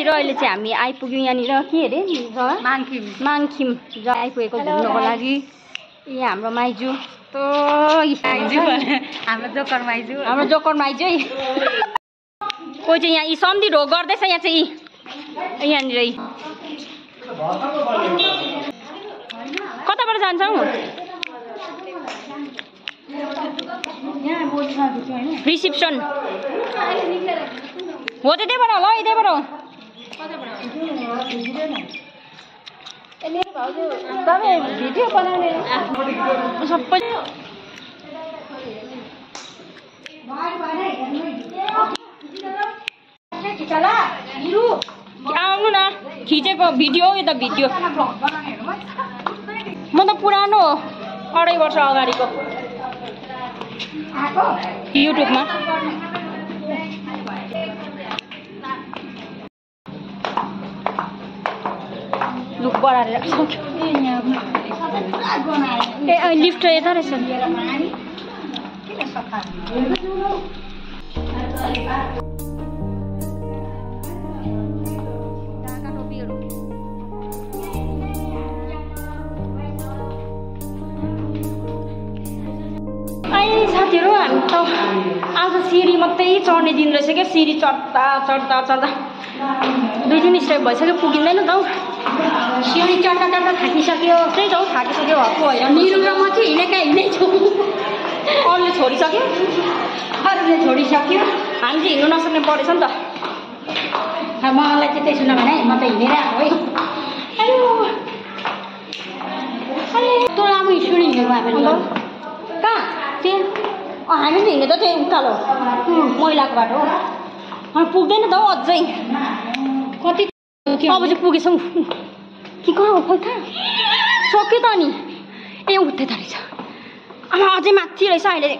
र अहिले चाहिँ हामी आइपुग्यौँ यहाँनिर के अरे माङखिम जहाँ आइपुगेको घुम्नको लागि। यहाँ हाम्रो माइजू हाम्रो जोकर माइजू है। कोही चाहिँ यहाँ यी सम्धि ढोक गर्दैछ यहाँ चाहिँ यहाँनिर कताबाट जान्छौँ? रिसिप्सन हो त्यहीबाट होला है त्यहीबाट हो। भिडियो बनाउने सबै आउनु न खिचेको भिडियो यो त भिडियो म त पुरानो हो 2.5 वर्ष अगाडिको युट्युबमा। लुक बढाएर ए लिफ्ट यता रहेछ। साथीहरू हामी त आज सिँढी मात्रै चढ्ने दिन रहेछ क्या। सिँढी चढ्दा 2-3 स्टेप भइसक्यो पुगिँदैन त हौ। सिँढी चढ्दा थाकिसक्यो। त्यही त हौ थाकिसक्यो भएको होइन। निरु र म चाहिँ हिँडेछु अरूले छोडिसक्यो हामी चाहिँ हिँड्नु नसक्ने परेछ नि त। मलाई चाहिँ त्यसो नभने म त हिँडेर आएको है। तँ लामो सिँढी हिँडेको हामीले कहाँ त्यहाँ हामी त हिँडेको त्यही उकालो मैलाको बाटो हो। अनि पुग्दैन त हौ अझै कति अब चाहिँ पुगेछौँ कि कहाँ हो खोइ कहाँ सक्यो त अनि ए उठ्दै त रहेछ अझै माथि रहेछ अहिले।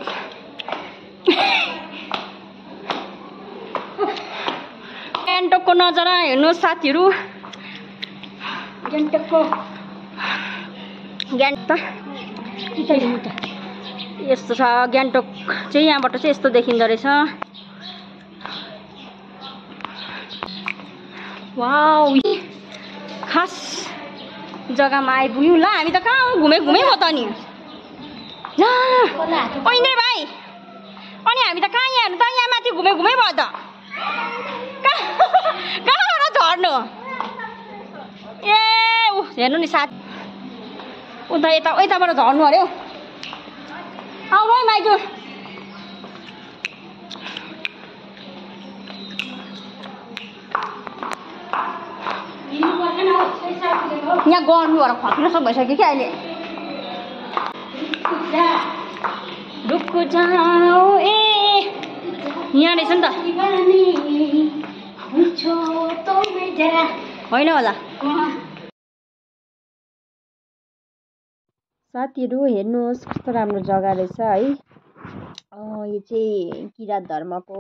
गान्तोकको नजारा हेर्नुहोस् साथीहरू। गान्तोक यस्तो छ गान्तोक चाहिँ यहाँबाट चाहिँ यस्तो देखिँदो रहेछ। वाउ खास जग्गामा आइपुग्यौँ। ल हामी त कहाँ घुमे भयो त नि इन्द्रे भाइ। अनि हामी त कहाँ यहाँ त यहाँ माथि घुमे भयो त कहाँबाट झर्नु ए ऊ हेर्नु नि साथ उता यताबाट झर्नु अरे हौ। आउनु है माइजू यहाँ गर्नुबाट खस्न सक् भइसक्यो क्या अहिले। रुखको जाऊ ए यहाँ रहेछ नि त होइन होला। साथीहरू हेर्नुहोस् कस्तो राम्रो जग्गा रहेछ है। यो चाहिँ किरात धर्मको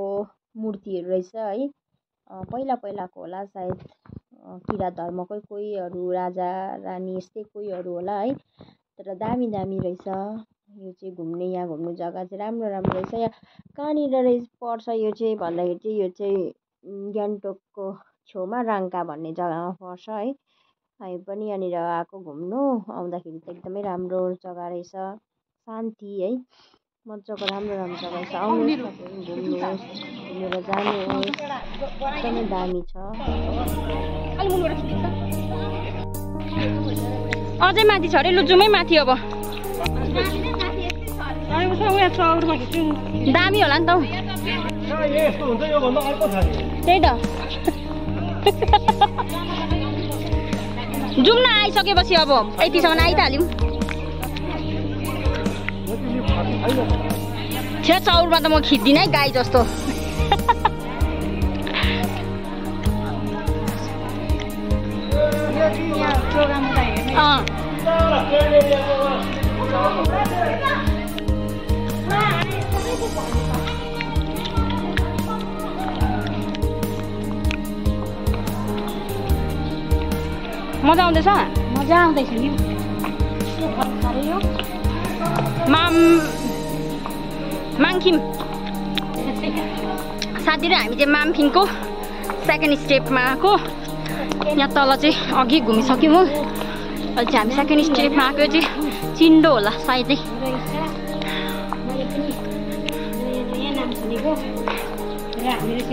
मूर्तिहरू रहेछ है। पहिलाको होला सायद किरात धर्मकै कोहीहरू राजा रानी यस्तै कोहीहरू होला है। तर दामी रहेछ यो चाहिँ घुम्ने। यहाँ घुम्ने जग्गा चाहिँ राम्रो रहेछ। यहाँ कहाँनिर रहेछ पर्छ यो चाहिँ भन्दाखेरि चाहिँ यो चाहिँ गान्तोकको छेउमा राङ्का भन्ने जग्गामा पर्छ है। हामी पनि यहाँनिर आएको घुम्नु आउँदाखेरि त एकदमै राम्रो जग्गा रहेछ। शान्ति है मजाको राम्रो जग्गा रहेछ। आउनुहोस् घुम्नुहोस् घुमेर जानुहोस् एकदमै दामी छ। अझै माथि छ अरे लुजुमै माथि अब दामी होला नि त त्यही त जाउँ न आइसकेपछि अब यतिसम्म आइ त हाल्यौँ। छे चौरमा त म खिच्दिनँ है गाई जस्तो। मजा आउँदैछ? मजा आउँदैछ नि। माङखिम साथीहरू हामी चाहिँ मामखिमको सेकेन्ड स्टेपमा आएको यहाँ तल चाहिँ अघि घुमिसक्यौँ हो अहिले चाहिँ हामी सेकेन्ड स्टेपमा आएको चाहिँ चिन्डो होला सायदै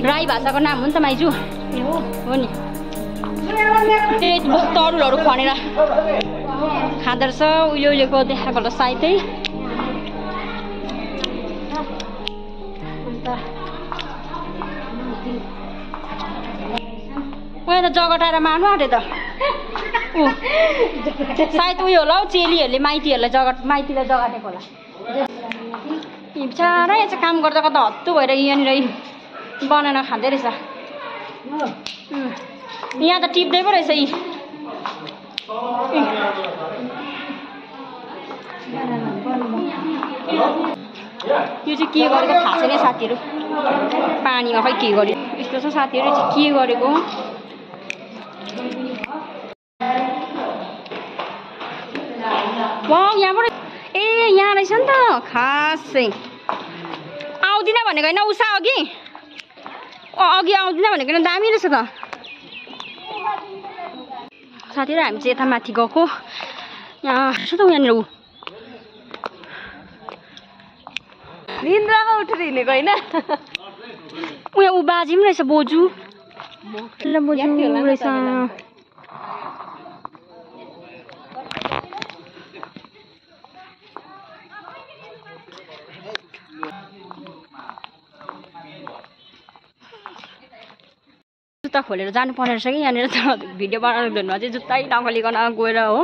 राई भाषाको नाम हो नि त माइजू हो नि तरुलहरू खनेर खाँदो रहेछ उहिले उहिलेको देखाएको होला सायदै उयो त जगटाएर मार्नु आँटे त सायद उयो होला हौ चेलीहरूले माइतीहरूलाई माइतीलाई जगाटेको होला बिचरा यहाँ चाहिँ काम गर्दा गर्दा हत्तु भएर यहाँनिर बनाएर खाँदै रहेछ यहाँ त टिप्दै पो रहेछ यी यो चाहिँ के गरेको थाहा छैन साथीहरू पानीमा खै के गर्यो यस्तो छ साथीहरू चाहिँ के गरेको यहाँबाट ए यहाँ रहेछ नि त खासै आउँदिन भनेको होइन उषा अघि आउँदिन भनेको होइन दामी रहेछ त साथीहरू हामी चाहिँ यता माथि गएको यहाँ छ त यहाँनिर निन्द्रामा उठेर हिँडेको होइन उयो ऊ बाजी पनि रहेछ बोजू रहेछ जुत्ता खोलेर जानुपर्ने रहेछ कि यहाँनिर त भिडियो बनाउनु भन्नुमा चाहिँ जुत्तै नखोलिकन गएर हो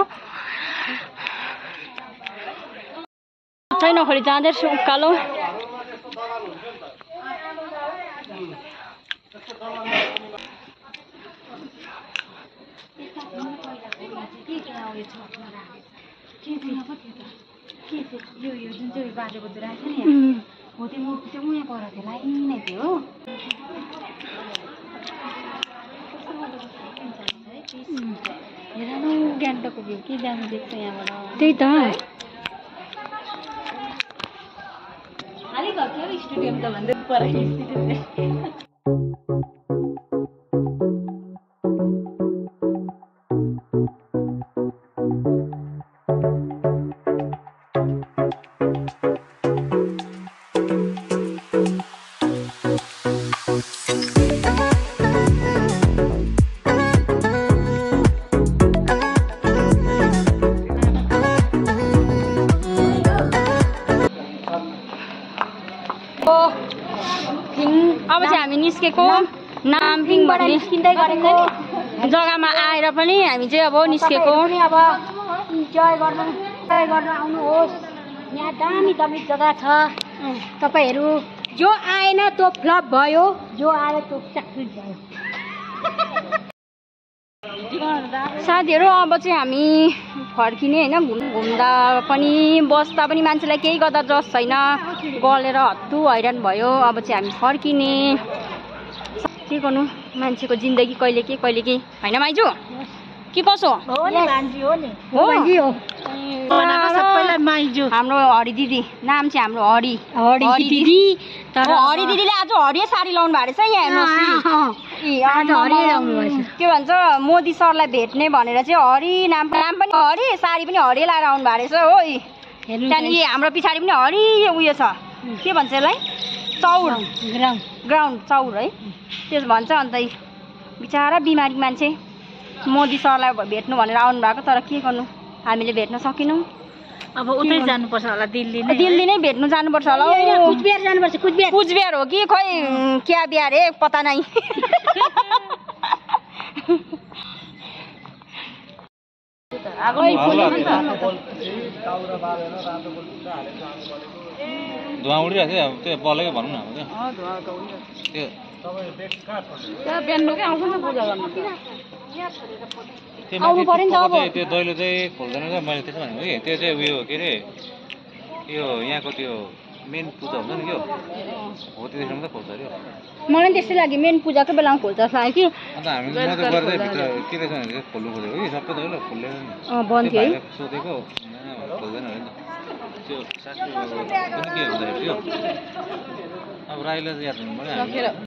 जुत्तै नखोली जाँदै रहेछ उकालो यो जुन चाहिँ बाटोको दुरा छ नि हो त्यो मूर्ति चाहिँ उहाँ पर थियो लाइन नै थियो हो हेर न गान्तोकको भ्यू के दामी देख्छ यहाँबाट त्यही त खाली घर थियो स्टेडियम त भन्दै पर अब चाहिँ हामी निस्केको नाम्फिङबाट निस्किँदै गरेको जग्गामा आएर पनि हामी चाहिँ अब निस्केको अब इन्जोय गर्न आउनुहोस् यहाँ दामी दामी जग्गा छ तपाईँहरू जो आएन त्यो फ्लप भयो जो आयो त्यो सक्सेस भयो साथीहरू अब चाहिँ हामी फर्किने होइन घुम्दा पनि बस्दा पनि मान्छेलाई केही गर्दा जस छैन गलेर हत्तु हैरान भयो अब चाहिँ हामी फर्किने के गर्नु मान्छेको जिन्दगी कहिले के होइन माइजू के कसो हाम्रो हरि दिदी नाम चाहिँ हाम्रो हरि दिदी हरि दिदीले आज हरियो साडी लाउनु भएको रहेछ यहाँ हेर्नुहोस् के भन्छ मोदी सरलाई भेट्ने भनेर चाहिँ हरि नाम पनि हरि साडी पनि हरि लाएर आउनु भएको रहेछ हो त्यहाँदेखि हाम्रो पछाडि पनि हरि उयो छ के भन्छ यसलाई चौर ग्राउन्ड चौर है त्यो भन्छ अन्त बिचरा बिमारी मान्छे मोदी सरलाई भेट्नु भनेर आउनु भएको तर के गर्नु हामीले भेट्न सकेनौँ अब उतै जानुपर्छ होला दिल्ली नै भेट्नु जानुपर्छ होला कुचबिहार जानुपर्छ कुचबिहार हो कि खोइ क्या बिहार हे पता नै धुवा उडिरहेको थियो त्यो बलेको भनौँ न त्यो दैलो चाहिँ खोल्दैन क्या मैले त्यसो भनेको कि त्यो चाहिँ उयो के अरे यो यहाँको त्यो मेन पूजा हुन्छ नि क्या हो त्यतिखेर मात्रै खोल्छ अरे मलाई त्यस्तै लाग्यो मेन पूजाको बेलामा खोल्छ जस्तो लाग्यो कि अन्त हामीले म त गर्दै भित्र के रहेछ भने खोल्नु खोजेको कि सबै दैलो खोल्दैन बन्द थियो सोधेको खोल्दैन अरे नि त्यो साथी पनि के हुँदाखेरि थियो अब राईलाई याद हुनु पर्यो